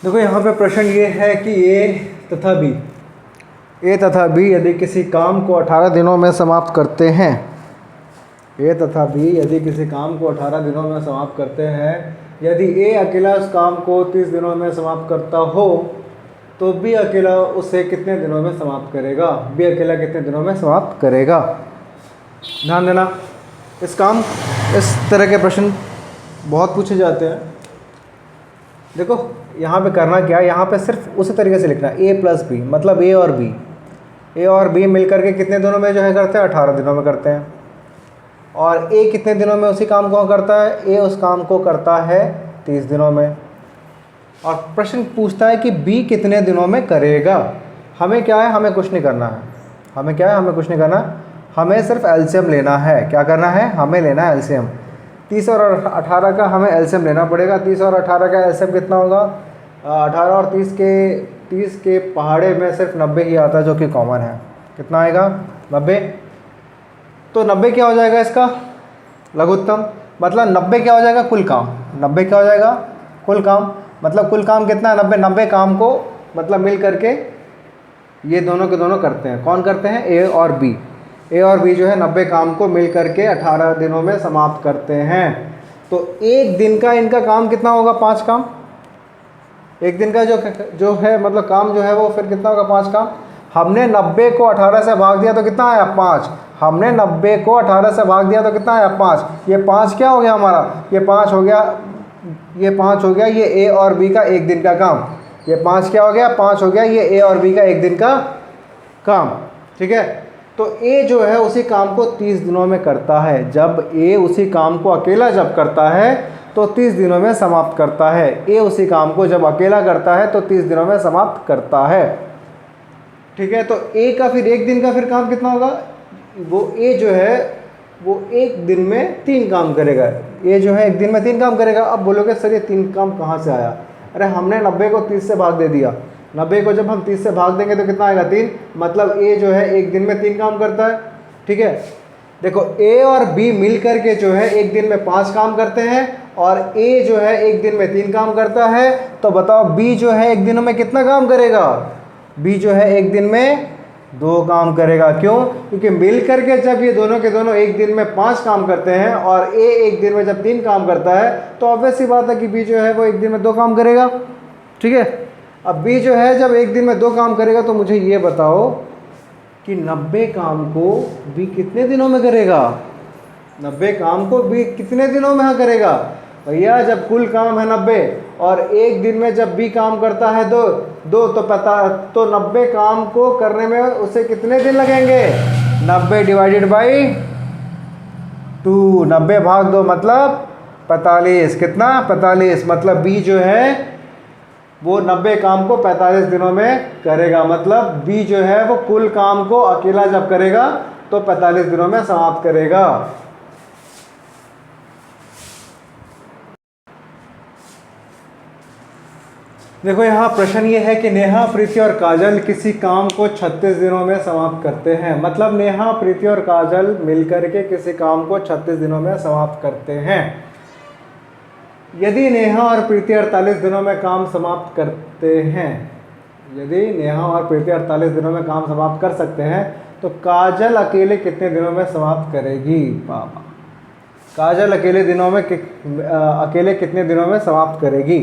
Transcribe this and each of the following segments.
देखो यहाँ पे प्रश्न ये है कि ए तथा बी यदि किसी काम को 18 दिनों में समाप्त करते हैं, ए तथा बी यदि किसी काम को 18 दिनों में समाप्त करते हैं, यदि ए अकेला उस काम को 30 दिनों में समाप्त करता हो तो बी अकेला उसे कितने दिनों में समाप्त करेगा? बी अकेला कितने दिनों में समाप्त करेगा? ध्यान देना, इस तरह के प्रश्न बहुत पूछे जाते हैं। देखो यहाँ पे करना क्या है, यहाँ पे सिर्फ उसी तरीके से लिखना है ए प्लस बी, मतलब ए और बी मिल करके कितने दिनों में जो है करते हैं? 18 दिनों में करते हैं। और ए कितने दिनों में उसी काम को करता है? ए उस काम को करता है 30 दिनों में। और प्रश्न पूछता है कि बी कितने दिनों में करेगा। हमें क्या है, हमें कुछ नहीं करना है। हमें क्या है, हमें कुछ नहीं करना, हमें सिर्फ एलसीएम लेना है। क्या करना है, हमें लेना है एलसीएम। 30 और 18 का हमें एलसीएम लेना पड़ेगा। 30 और 18 का एलसीएम कितना होगा? 18 और 30 के पहाड़े में सिर्फ 90 ही आता है, जो कि कॉमन है। कितना आएगा? 90। तो 90 क्या हो जाएगा इसका? लघुत्तम। मतलब 90 क्या हो जाएगा? कुल काम। 90 क्या हो जाएगा? कुल काम। मतलब कुल काम कितना है? 90 काम को मतलब मिल करके ये दोनों के दोनों करते हैं। कौन करते हैं? ए और बी। ए और बी जो है 90 काम को मिल करके 18 दिनों में समाप्त करते हैं। तो एक दिन का इनका काम कितना होगा? 5 काम। एक दिन का जो है मतलब काम जो है वो फिर कितना होगा? 5 काम। हमने 90 को 18 से भाग दिया तो कितना आया? 5। हमने 90 को 18 से भाग दिया तो कितना आया? 5। ये 5 क्या हो गया हमारा? ये 5 हो गया, ये 5 हो गया ये ए और बी का एक दिन का काम। ये 5 क्या हो गया? 5 हो गया ये ए और बी का एक दिन का काम। ठीक है, तो ए जो है उसी काम को 30 दिनों में करता है। जब ए उसी काम को अकेला जब करता है तो 30 दिनों में समाप्त करता है। ए उसी काम को जब अकेला करता है तो 30 दिनों में समाप्त करता है। ठीक है, तो ए का फिर एक दिन का फिर काम कितना होगा? वो ए जो है वो एक दिन में 3 काम करेगा। ए जो है एक दिन में 3 काम करेगा। अब बोलोगे सर ये 3 काम कहाँ से आया? अरे हमने 90 को 30 से भाग दे दिया। 90 को जब हम 30 से भाग देंगे तो कितना आएगा? 3। मतलब ए जो है एक दिन में 3 काम करता है। ठीक है, देखो ए और बी मिल करके जो है एक दिन में 5 काम करते हैं और ए जो है एक दिन में 3 काम करता है। तो बताओ बी जो है एक दिन में कितना काम करेगा? बी जो है एक दिन में 2 काम करेगा। क्यों? क्योंकि मिल करके जब ये दोनों के दोनों एक दिन में 5 काम करते हैं और ए एक दिन में जब 3 काम करता है तो ऑब्वियस सी बात है कि बी जो है वो एक दिन में 2 काम करेगा। ठीक है, अब बी जो है जब एक दिन में 2 काम करेगा तो मुझे ये बताओ कि 90 काम को बी कितने दिनों में करेगा? 90 काम को बी कितने दिनों में करेगा? भैया जब कुल काम है 90 और एक दिन में जब बी काम करता है दो तो 90 काम को करने में उसे कितने दिन लगेंगे? 90 डिवाइडेड बाई 2, 90 भाग 2 मतलब 45। कितना? 45। मतलब बी जो है वो 90 काम को 45 दिनों में करेगा। मतलब बी जो है वो कुल काम को अकेला जब करेगा तो 45 दिनों में समाप्त करेगा। देखो यहाँ प्रश्न ये है कि नेहा, प्रीति और काजल किसी काम को 36 दिनों में समाप्त करते हैं। मतलब नेहा, प्रीति और काजल मिलकर के किसी काम को 36 दिनों में समाप्त करते हैं। यदि नेहा और प्रीति 48 दिनों में काम समाप्त करते हैं, यदि नेहा और प्रीति 48 दिनों में काम समाप्त कर सकते हैं तो काजल अकेले कितने दिनों में समाप्त करेगी? बाबा, काजल अकेले कितने दिनों में समाप्त करेगी?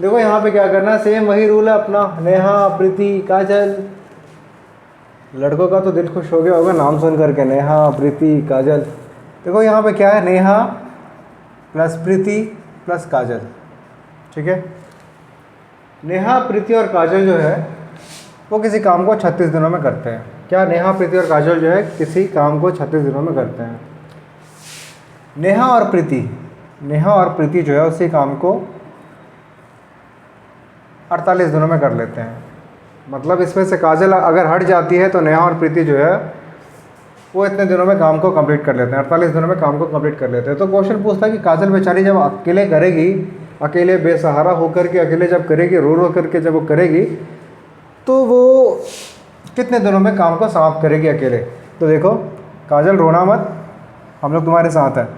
देखो यहाँ पे क्या करना है, सेम वही रूल है अपना। नेहा, प्रीति, काजल। लड़कों का तो दिल खुश हो गया होगा नाम सुन करके, नेहा, प्रीति, काजल। देखो यहाँ पे क्या है, नेहा प्लस प्रीति प्लस काजल। ठीक है, नेहा, प्रीति और काजल जो है वो किसी काम को 36 दिनों में करते हैं। क्या? नेहा, प्रीति और काजल जो है किसी काम को 36 दिनों में करते हैं। नेहा और प्रीति जो है उसी काम को 48 दिनों में कर लेते हैं। मतलब इसमें से काजल अगर हट जाती है तो नेहा और प्रीति जो है वो इतने दिनों में काम को कंप्लीट कर लेते हैं, 48 दिनों में काम को कंप्लीट कर लेते हैं। तो क्वेश्चन पूछता है कि काजल बेचारी जब अकेले करेगी, अकेले बेसहारा होकर के अकेले जब करेगी, रो करके जब वो करेगी तो वो कितने दिनों में काम को समाप्त करेगी अकेले? तो देखो काजल, रोना मत, हम लोग तुम्हारे साथ हैं।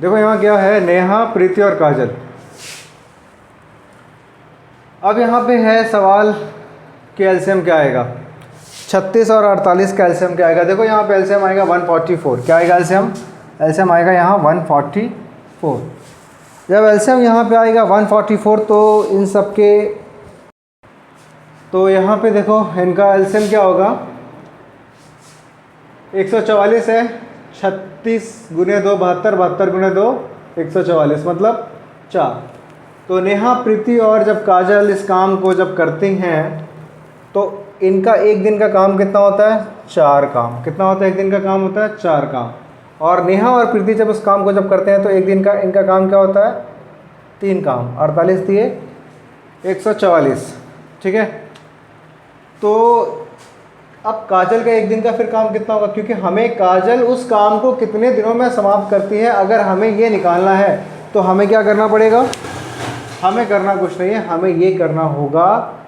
देखो यहाँ क्या है, नेहा, प्रीति और काजल। अब यहाँ पे है सवाल कि एलसीएम क्या आएगा। 36 और 48 का एलसीएम क्या आएगा। देखो यहाँ पे एलसीएम आएगा 144। क्या आएगा एलसीएम? एलसीएम आएगा यहाँ 144। जब एलसीएम यहाँ पे आएगा 144 तो इन सब के, तो यहाँ पे देखो इनका एलसीएम क्या होगा। 144 है, 36 गुने 2 72, 72 गुने 2 144 मतलब 4। तो नेहा, प्रीति और जब काजल इस काम को जब करती हैं तो इनका एक दिन का काम कितना होता है? 4 काम। कितना होता है? एक दिन का काम होता है 4 काम। और नेहा और प्रीति जब उस काम को जब करते हैं तो एक दिन का इनका काम क्या होता है? 3 काम। 48 दिए 144, ठीक है। तो अब काजल का एक दिन का फिर काम कितना होगा, क्योंकि हमें काजल उस काम को कितने दिनों में समाप्त करती है अगर हमें ये निकालना है तो हमें क्या करना पड़ेगा? हमें करना कुछ नहीं है, हमें ये करना होगा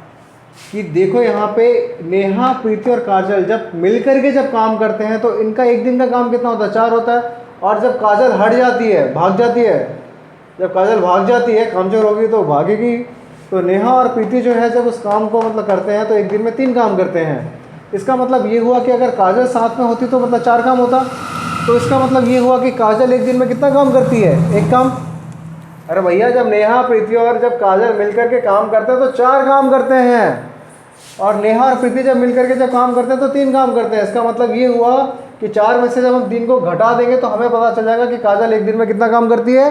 कि देखो यहाँ पे नेहा, प्रीति और काजल जब मिलकर के जब काम करते हैं तो इनका एक दिन का काम कितना होता है? 4 होता है। और जब काजल हट जाती है, भाग जाती है, जब काजल भाग जाती है, कमजोर होगी तो भागेगी, तो नेहा और प्रीति जो है जब उस काम को मतलब करते हैं तो एक दिन में 3 काम करते हैं। इसका मतलब ये हुआ कि अगर काजल साथ में होती तो मतलब 4 काम होता। तो इसका मतलब ये हुआ कि काजल एक दिन में कितना काम करती है? 1 काम। अरे भैया, जब नेहा, प्रीति और जब काजल मिलकर के काम करते हैं तो 4 काम करते हैं, और नेहा और प्रीति जब मिलकर के जब काम करते हैं तो 3 काम करते हैं। इसका मतलब ये हुआ कि 4 में से जब हम 3 को घटा देंगे तो हमें पता चल जाएगा कि काजल एक दिन में कितना काम करती है?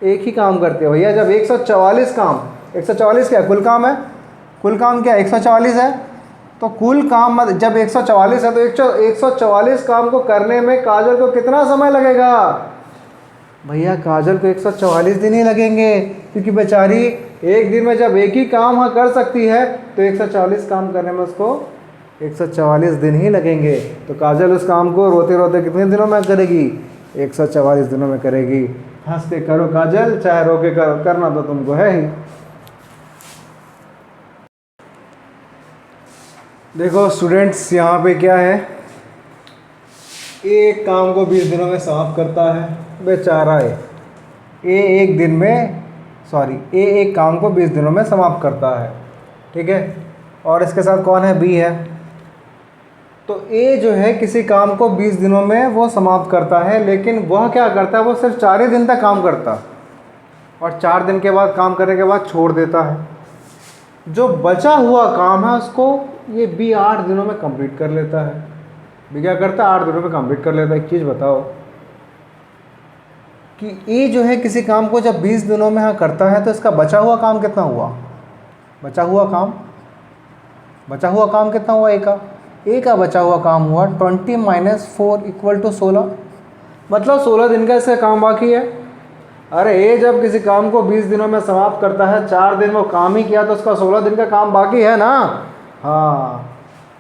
1 ही काम करती है। भैया जब 144 काम, 144 क्या कुल काम है? कुल काम क्या 144 है? तो कुल काम जब 144 है तो 144 काम को करने में काजल को कितना समय लगेगा? भैया काजल को 144 दिन ही लगेंगे, क्योंकि बेचारी एक दिन में जब 1 ही काम कर सकती है तो 144 काम करने में उसको 144 दिन ही लगेंगे। तो काजल उस काम को रोते रोते कितने दिनों में करेगी? 144 दिनों में करेगी। हंस के करो काजल, चाहे रो के करो, करना तो तुमको है ही। देखो स्टूडेंट्स, यहाँ पे क्या है, एक काम को 20 दिनों में समाप्त करता है बेचारा है। ए एक काम को 20 दिनों में समाप्त करता है, ठीक है। और इसके साथ कौन है? बी है। तो ए जो है किसी काम को 20 दिनों में वो समाप्त करता है, लेकिन वह क्या करता है? वो सिर्फ 4 ही दिन तक काम करता है और 4 दिन के बाद काम करने के बाद छोड़ देता है। जो बचा हुआ काम है उसको ये बी 8 दिनों में कंप्लीट कर लेता है। बी क्या करता है? 8 दिनों में कंप्लीट कर लेता है। एक चीज़ बताओ कि ए जो है किसी काम को जब 20 दिनों में करता है तो इसका बचा हुआ काम कितना हुआ? बचा हुआ काम कितना हुआ? ए का बचा हुआ काम हुआ 20 - 4 = 16, मतलब 16 दिन का इसका काम बाकी है। अरे ए जब किसी काम को 20 दिनों में समाप्त करता है, 4 दिन वो काम ही किया तो उसका 16 दिन का काम बाकी है ना। हाँ,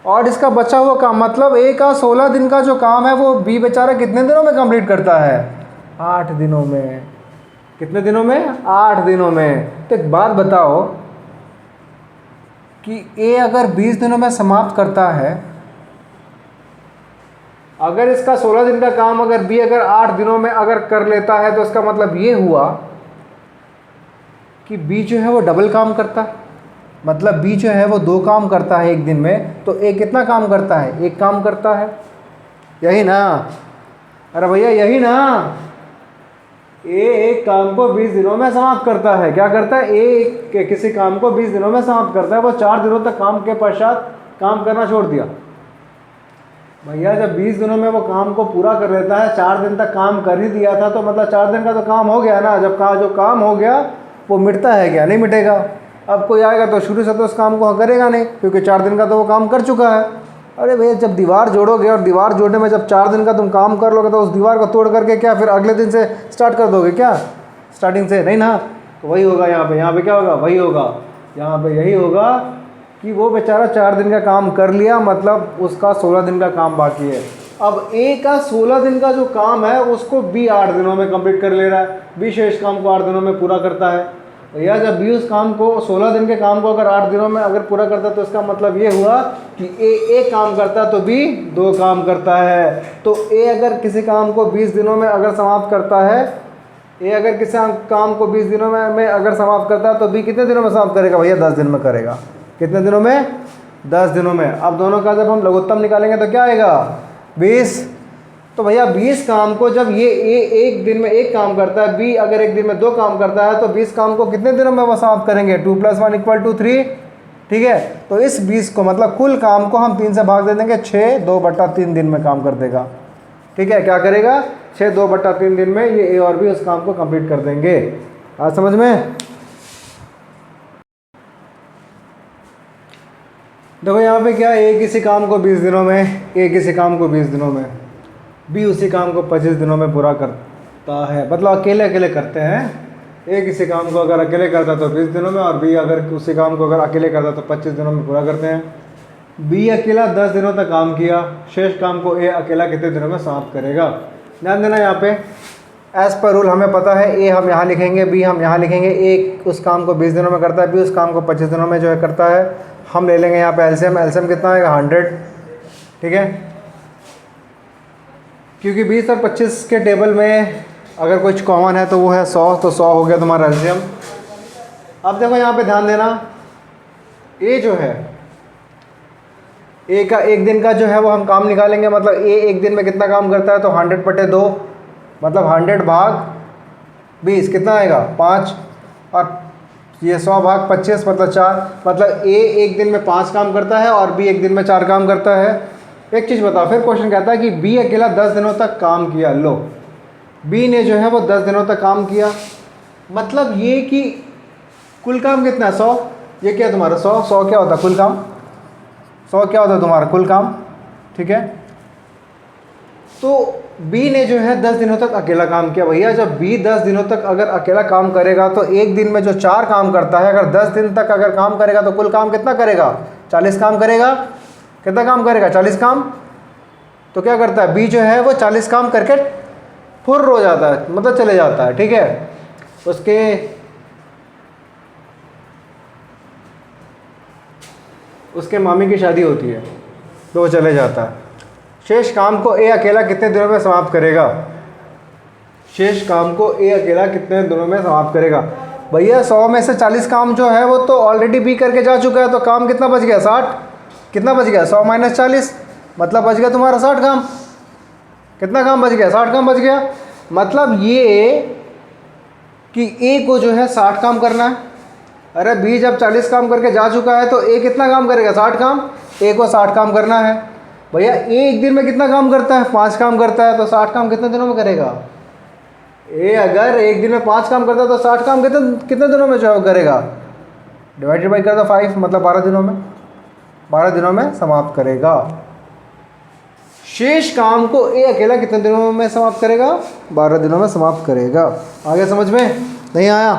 और इसका बचा हुआ काम मतलब ए का 16 दिन का जो काम है वो बी बेचारा कितने दिनों में कंप्लीट करता है? 8 दिनों में। कितने दिनों में? 8 दिनों में। तो एक बात बताओ कि ए अगर 20 दिनों में समाप्त करता है, अगर इसका 16 दिन का काम अगर बी अगर 8 दिनों में अगर कर लेता है तो इसका मतलब ये हुआ कि बी जो है वो डबल काम करता है। मतलब बी जो है वो 2 काम करता है एक दिन में, तो ए कितना काम करता है? 1 काम करता है। यही ना? अरे भैया यही ना, ए एक काम को 20 दिनों में समाप्त करता है। क्या करता है? ए किसी काम को 20 दिनों में समाप्त करता है, वो 4 दिनों तक काम के पश्चात काम करना छोड़ दिया। भैया जब 20 दिनों में वो काम को पूरा कर लेता है, 4 दिन तक काम कर ही दिया था, तो मतलब 4 दिन का तो काम हो गया ना। जब जो काम हो गया वो मिटता है क्या? नहीं मिटेगा। अब कोई आएगा तो शुरू से तो उस काम को करेगा नहीं, क्योंकि 4 दिन का तो वो काम कर चुका है। अरे भैया जब दीवार जोड़ोगे और दीवार जोड़ने में जब 4 दिन का तुम काम कर लोगे तो उस दीवार को तोड़ करके क्या फिर अगले दिन से स्टार्ट कर दोगे क्या? स्टार्टिंग से नहीं ना। तो वही होगा यहाँ पे क्या होगा? वही होगा यहाँ पे, यही होगा कि वो बेचारा 4 दिन का काम कर लिया, मतलब उसका 16 दिन का काम बाकी है। अब ए का 16 दिन का जो काम है उसको बी 8 दिनों में कंप्लीट कर ले रहा है। बी शेष काम को 8 दिनों में पूरा करता है। भैया जब बी उस काम को 16 दिन के काम को अगर 8 दिनों में अगर पूरा करता है तो इसका मतलब ये हुआ कि ए काम करता है तो बी 2 काम करता है। तो ए अगर किसी काम को 20 दिनों में अगर समाप्त करता है ए अगर किसी काम को 20 दिनों में अगर समाप्त करता है तो बी कितने दिनों में समाप्त करेगा भैया? 10 दिन में करेगा। कितने दिनों में? 10 दिनों में। अब दोनों का जब हम लघुत्तम निकालेंगे तो क्या आएगा? 20। तो भैया 20 काम को जब ये ए एक दिन में एक काम करता है, बी अगर एक दिन में 2 काम करता है, तो 20 काम को कितने दिनों में वो समाप्त करेंगे? 2 + 1 = 3। ठीक है, तो इस 20 को मतलब कुल काम को हम 3 से भाग दे देंगे, 6 2/3 दिन में काम कर देगा। ठीक है, क्या करेगा? 6 2/3 दिन में ये ए और बी उस काम को कंप्लीट कर देंगे। आज समझ में? देखो यहाँ पे क्या, ए किसी काम को 20 दिनों में, ए किसी काम को 20 दिनों में, बी उसी काम को 25 दिनों में पूरा करता है। मतलब अकेले अकेले करते हैं। ए किसी काम को अगर अकेले करता तो 20 दिनों में, और बी अगर उसी काम को अगर अकेले करता तो 25 दिनों में पूरा करते हैं। बी अकेला 10 दिनों तक काम किया, शेष काम को ए अकेला कितने दिनों में समाप्त करेगा? ध्यान देना यहाँ पे एज पर रूल हमें पता है, ए हम यहाँ लिखेंगे, बी हम यहाँ लिखेंगे। ए उस काम को 20 दिनों में करता है, बी उस काम को 25 दिनों में जो है करता है। हम ले लेंगे यहाँ पे एलसीएम। एलसीएम कितना आएगा? 100। ठीक है, क्योंकि 20 और 25 के टेबल में अगर कुछ कॉमन है तो वो है 100, तो 100 हो गया तुम्हारा एलसीएम। अब देखो यहाँ पे ध्यान देना, ए जो है, ए का एक दिन का जो है वो हम काम निकालेंगे। मतलब ए एक दिन में कितना काम करता है? तो 100/2, मतलब 100 भाग 20 कितना आएगा? 5। और ये 100 भाग 25 मतलब 4। मतलब ए एक दिन में 5 काम करता है और बी एक दिन में 4 काम करता है। एक चीज़ बताओ, फिर क्वेश्चन कहता है कि बी अकेला 10 दिनों तक काम किया। लो, बी ने जो है वो 10 दिनों तक काम किया, मतलब ये कि कुल काम कितना है? 100। ये क्या तुम्हारा 100 क्या होता है? कुल काम। 100 क्या होता है तुम्हारा? कुल काम। ठीक है, तो बी ने जो है 10 दिनों तक अकेला काम किया। भैया जब बी 10 दिनों तक अगर अकेला काम करेगा तो एक दिन में जो 4 काम करता है, अगर 10 दिन तक अगर काम करेगा तो कुल काम कितना करेगा? 40 काम करेगा। कितना काम करेगा? 40 काम। तो क्या करता है बी जो है वो 40 काम करके फुर्र हो जाता है, मतलब चले जाता है। ठीक है, उसके मामी की शादी होती है तो वो चले जाता है। शेष काम को ए अकेला कितने दिनों में समाप्त करेगा? शेष काम को ए अकेला कितने दिनों में समाप्त करेगा? भैया 100 में से 40 काम जो है वो तो ऑलरेडी बी करके जा चुका है, तो काम कितना बच गया? 60। कितना बच गया? 100 - 40 मतलब बच गया तुम्हारा 60 काम। कितना काम बच गया? 60 काम बच गया। मतलब ये कि ए को जो है 60 काम करना है। अरे बी जब 40 काम करके जा चुका है तो ए कितना काम करेगा? 60 काम। ए को 60 काम करना है। भैया ए एक दिन में कितना काम करता है? 5 काम करता है, तो 60 काम कितने दिनों में करेगा? ए अगर एक दिन में 5 काम करता है तो 60 काम कितने दिनों में जो है करेगा? डिवाइडेड बाई कर दो 5, मतलब 12 दिनों में। 12 दिनों में समाप्त करेगा। शेष काम को ए अकेला कितने दिनों में समाप्त करेगा? 12 दिनों में समाप्त करेगा। आगे समझ में नहीं आया?